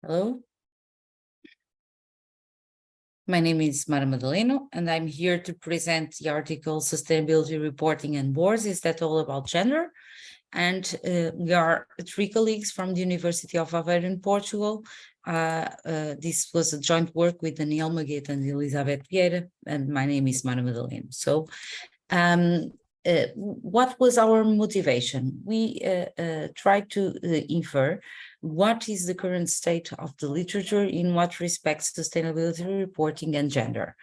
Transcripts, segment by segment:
Hello. My name is Madaleno, and I'm here to present the article Sustainability Reporting and Boards. Is that all about gender? And we are three colleagues from the University of Aveiro in Portugal. This was a joint work with Daniel Magueta and Elisabete VIEIRA, and my name is Madaleno. So what was our motivation? We tried to infer what is the current state of the literature in what respects sustainability reporting and gender.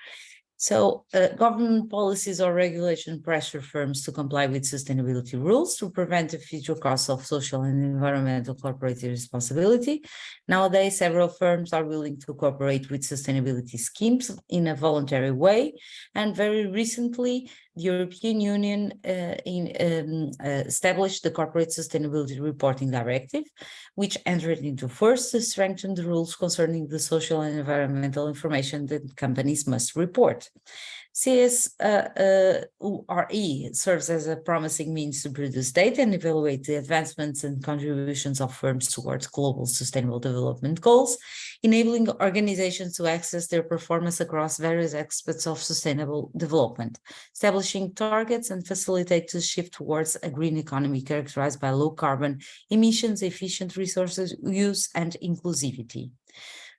So government policies or regulation pressure firms to comply with sustainability rules to prevent the future costs of social and environmental corporate responsibility. Nowadays, several firms are willing to cooperate with sustainability schemes in a voluntary way. And very recently, the European Union established the Corporate Sustainability Reporting Directive, which entered into force to strengthen the rules concerning the social and environmental information that companies must report. CSRE serves as a promising means to produce data and evaluate the advancements and contributions of firms towards global sustainable development goals, enabling organizations to access their performance across various aspects of sustainable development, establishing targets and facilitate the shift towards a green economy characterized by low carbon emissions, efficient resources use, and inclusivity.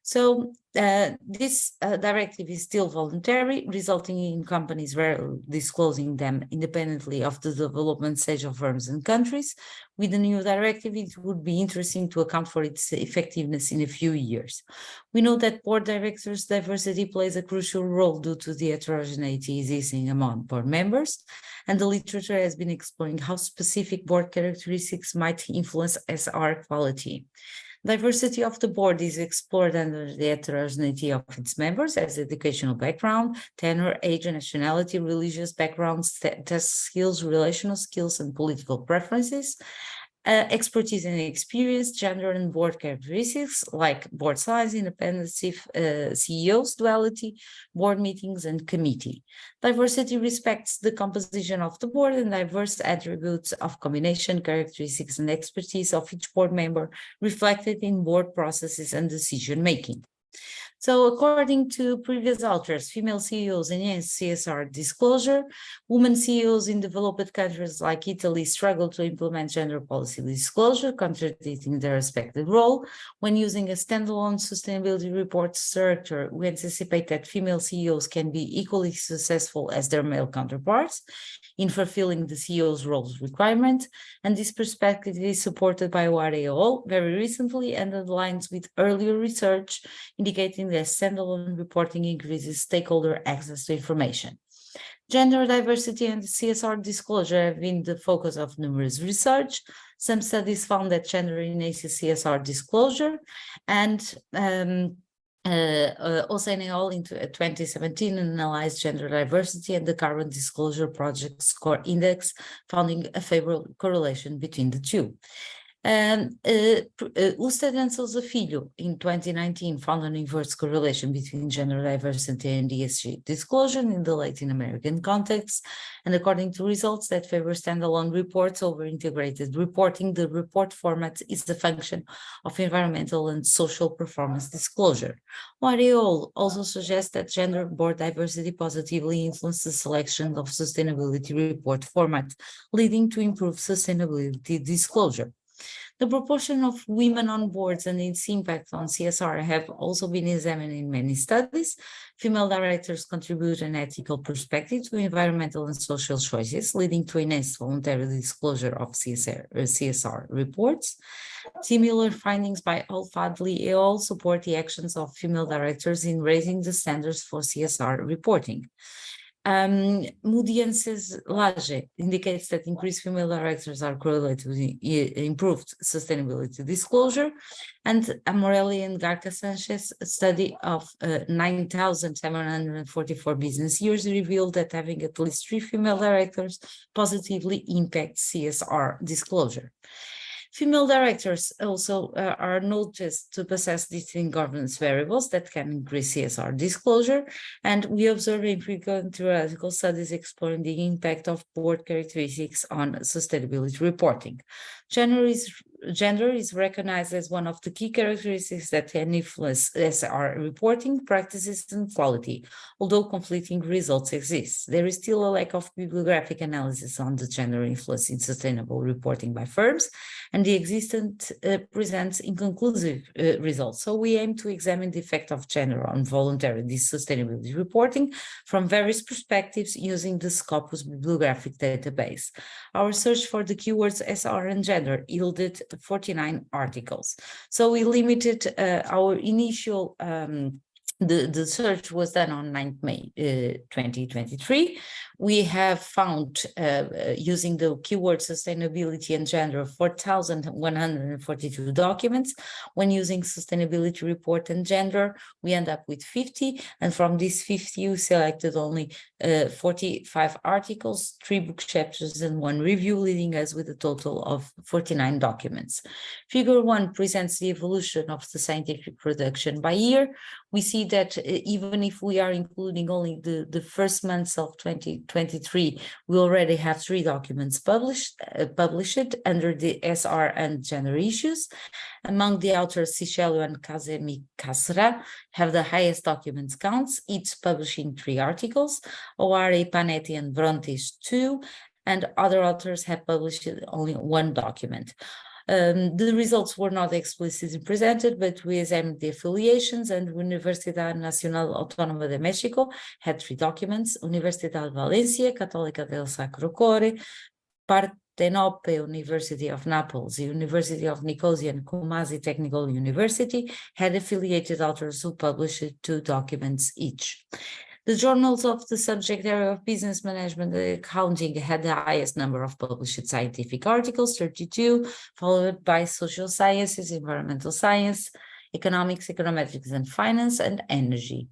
So this directive is still voluntary, resulting in companies disclosing them independently of the development stage of firms and countries. With the new directive, it would be interesting to account for its effectiveness in a few years. We know that board directors' diversity plays a crucial role due to the heterogeneity existing among board members, and the literature has been exploring how specific board characteristics might influence SR quality. Diversity of the board is explored under the heterogeneity of its members as educational background, tenure, age, nationality, religious backgrounds, test skills, relational skills, and political preferences, expertise and experience, gender and board characteristics like board size, independence, CEOs, duality, board meetings, and committee. Diversity respects the composition of the board and diverse attributes of combination, characteristics, and expertise of each board member reflected in board processes and decision-making. So according to previous authors, female CEOs enhance CSR disclosure. Women CEOs in developed countries like Italy struggle to implement gender policy disclosure, contradicting their respective role. When using a standalone sustainability report structure, we anticipate that female CEOs can be equally successful as their male counterparts in fulfilling the CEO's roles requirement, and this perspective is supported by WAREO very recently and aligns with earlier research indicating that standalone reporting increases stakeholder access to information. Gender diversity and CSR disclosure have been the focus of numerous research. Some studies found that gender enhances CSR disclosure, and OCNEOL in 2017 analyzed gender diversity and the Carbon Disclosure Project Score Index, finding a favorable correlation between the two. Usted and Souza Filho in 2019 found an inverse correlation between gender diversity and ESG disclosure in the Latin American context, and according to results that favor standalone reports over integrated reporting, the report format is the function of environmental and social performance disclosure. WAREO also suggests that gender board diversity positively influences the selection of sustainability report format, leading to improved sustainability disclosure. The proportion of women on boards and its impact on CSR have also been examined in many studies. Female directors contribute an ethical perspective to environmental and social choices, leading to enhanced voluntary disclosure of CSR reports. Similar findings by Al-Fadli et al. Support the actions of female directors in raising the standards for CSR reporting. Mudienses Lage indicates that increased female directors are correlated with improved sustainability disclosure, and Amorelli and Garca Sanchez study of 9,744 business years revealed that having at least 3 female directors positively impacts CSR disclosure. Female directors also are noticed to possess distinct governance variables that can increase CSR disclosure, and we observe infrequent theoretical studies exploring the impact of board characteristics on sustainability reporting. Gender is gender is recognized as one of the key characteristics that can influence SR reporting practices and quality. Although conflicting results exist, there is still a lack of bibliographic analysis on the gender influence in sustainable reporting by firms, and the existent presents inconclusive results. So we aim to examine the effect of gender on voluntary sustainability reporting from various perspectives using the Scopus bibliographic database. Our search for the keywords SR and gender yielded 49 articles. So we limited our initial the search was done on 9th May 2023. We have found, using the keyword sustainability and gender, 4,142 documents. When using sustainability report and gender, we end up with 50. And from these 50, we selected only 45 articles, 3 book chapters, and 1 review, leaving us with a total of 49 documents. Figure 1 presents the evolution of the scientific production by year. We see that even if we are including only the first months of 2023, we already have 3 documents published under the SR and gender issues. Among the authors, Cicello and Kazemi Kasra have the highest documents counts, each publishing 3 articles. Oare, Panetti, and Brontes 2, and other authors have published only 1 document. The results were not explicitly presented, but we examined the affiliations, and Universidad Nacional Autónoma de México had 3 documents, Universidad Valencia, Católica del Sacro Cuore, Partenope University of Naples, the University of Nicosia, and Kumasi Technical University had affiliated authors who published 2 documents each. The journals of the subject area of business management and accounting had the highest number of published scientific articles, 32, followed by social sciences, environmental science, economics, econometrics and finance, and energy.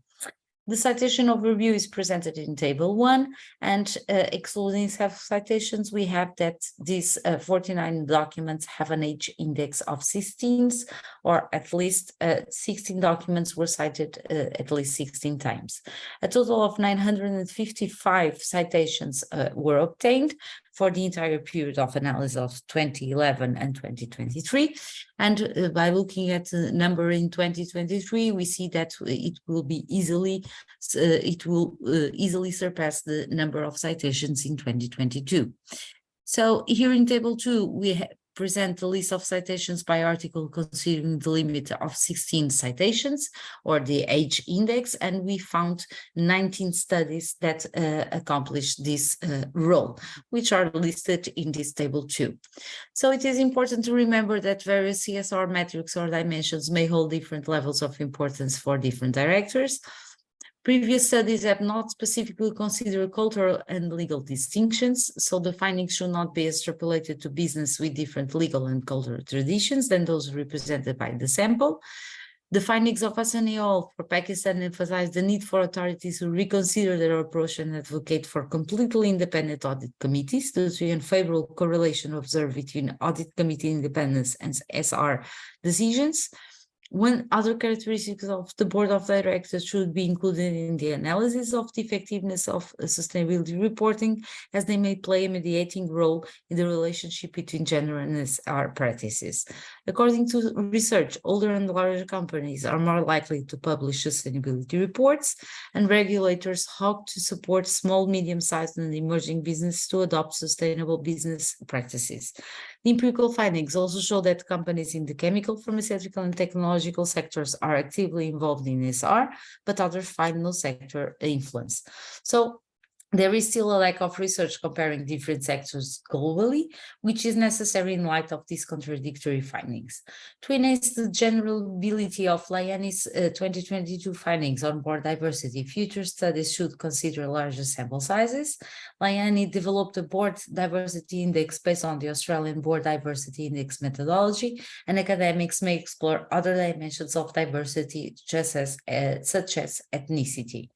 The citation overview is presented in Table 1, and excluding self-citations, we have that these 49 documents have an age index of 16, or at least 16 documents were cited at least 16 times. A total of 955 citations were obtained for the entire period of analysis of 2011 and 2023. And by looking at the number in 2023, we see that it will easily surpass the number of citations in 2022. So here in Table 2, we present the list of citations by article considering the limit of 16 citations, or the age index, and we found 19 studies that accomplished this role, which are listed in this Table 2. So it is important to remember that various CSR metrics or dimensions may hold different levels of importance for different directors. Previous studies have not specifically considered cultural and legal distinctions, so the findings should not be extrapolated to business with different legal and cultural traditions than those represented by the sample. The findings of Hassan et al. For Pakistan emphasize the need for authorities to reconsider their approach and advocate for completely independent audit committees due to the unfavorable correlation observed between audit committee independence and SR decisions. One other characteristics of the board of directors should be included in the analysis of the effectiveness of sustainability reporting, as they may play a mediating role in the relationship between gender and SR practices. According to research, older and larger companies are more likely to publish sustainability reports, and regulators hope to support small, medium-sized, and emerging business to adopt sustainable business practices. The empirical findings also show that companies in the chemical, pharmaceutical, and technological sectors are actively involved in SR, but others find no sector influence. So there is still a lack of research comparing different sectors globally, which is necessary in light of these contradictory findings. To enhance the generability of Liani's 2022 findings on board diversity, future studies should consider larger sample sizes. Liani developed a board diversity index based on the Australian Board Diversity Index methodology, and academics may explore other dimensions of diversity, such as ethnicity.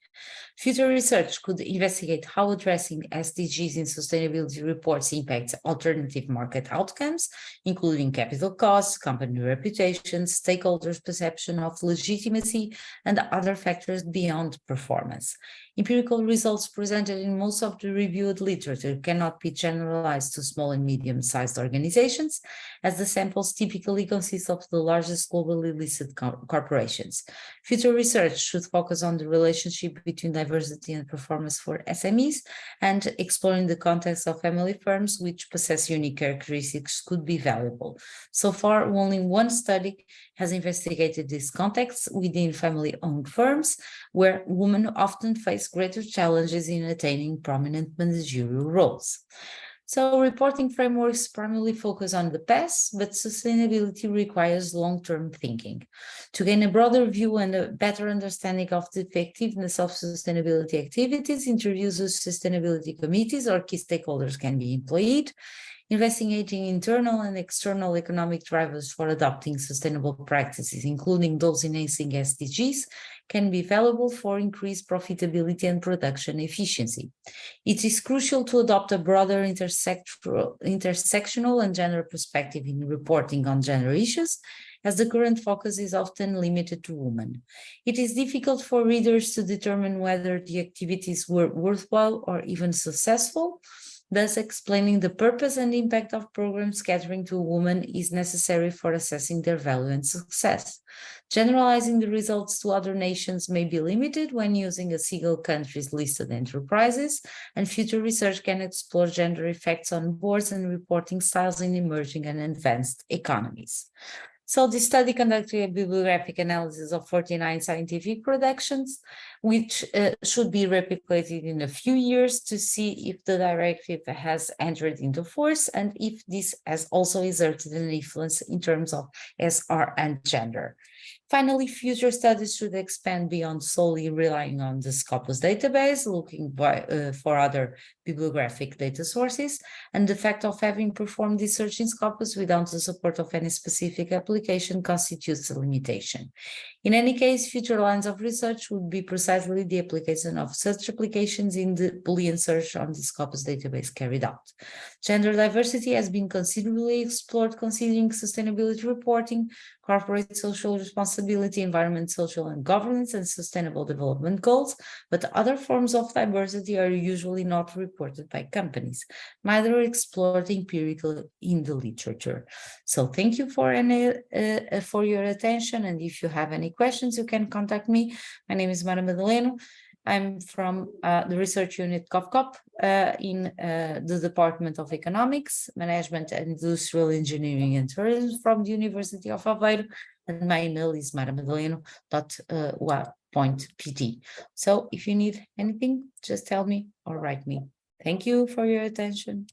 Future research could investigate how addressing SDGs in sustainability reports impacts alternative market outcomes, including capital costs, company reputation, stakeholders' perception of legitimacy, and other factors beyond performance. Empirical results presented in most of the reviewed literature cannot be generalized to small and medium-sized organizations, as the samples typically consist of the largest globally listed corporations. Future research should focus on the relationship between diversity and performance for SMEs, and exploring the context of family firms which possess unique characteristics could be valuable. So far, only one study has investigated this context within family-owned firms, where women often face greater challenges in attaining prominent managerial roles. So reporting frameworks primarily focus on the past, but sustainability requires long-term thinking. To gain a broader view and a better understanding of the effectiveness of sustainability activities, interviews with sustainability committees or key stakeholders can be employed. Investigating internal and external economic drivers for adopting sustainable practices, including those enhancing SDGs, can be valuable for increased profitability and production efficiency. It is crucial to adopt a broader intersectional and gender perspective in reporting on gender issues, as the current focus is often limited to women. It is difficult for readers to determine whether the activities were worthwhile or even successful. Thus, explaining the purpose and impact of programs catering to women is necessary for assessing their value and success. Generalizing the results to other nations may be limited when using a single country's listed enterprises, and future research can explore gender effects on boards and reporting styles in emerging and advanced economies. So this study conducted a bibliographic analysis of 49 scientific productions, which should be replicated in a few years to see if the directive has entered into force and if this has also exerted an influence in terms of SR and gender. Finally, future studies should expand beyond solely relying on the Scopus database, looking for other bibliographic data sources, and the fact of having performed research in Scopus without the support of any specific application constitutes a limitation. In any case, future lines of research would be precisely the application of such applications in the Boolean search on the Scopus database carried out. Gender diversity has been considerably explored considering sustainability reporting, corporate social responsibility, environment, social and governance, and sustainable development goals, but other forms of diversity are usually not reported by companies, neither explored empirically in the literature. So thank you for your attention, and if you have any questions, you can contact me. My name is Madaleno. I'm from the research unit COFCOP in the Department of Economics, Management and Industrial Engineering and Tourism from the University of Aveiro, and my email is maramadaleno.wa.pt. So if you need anything, just tell me or write me. Thank you for your attention.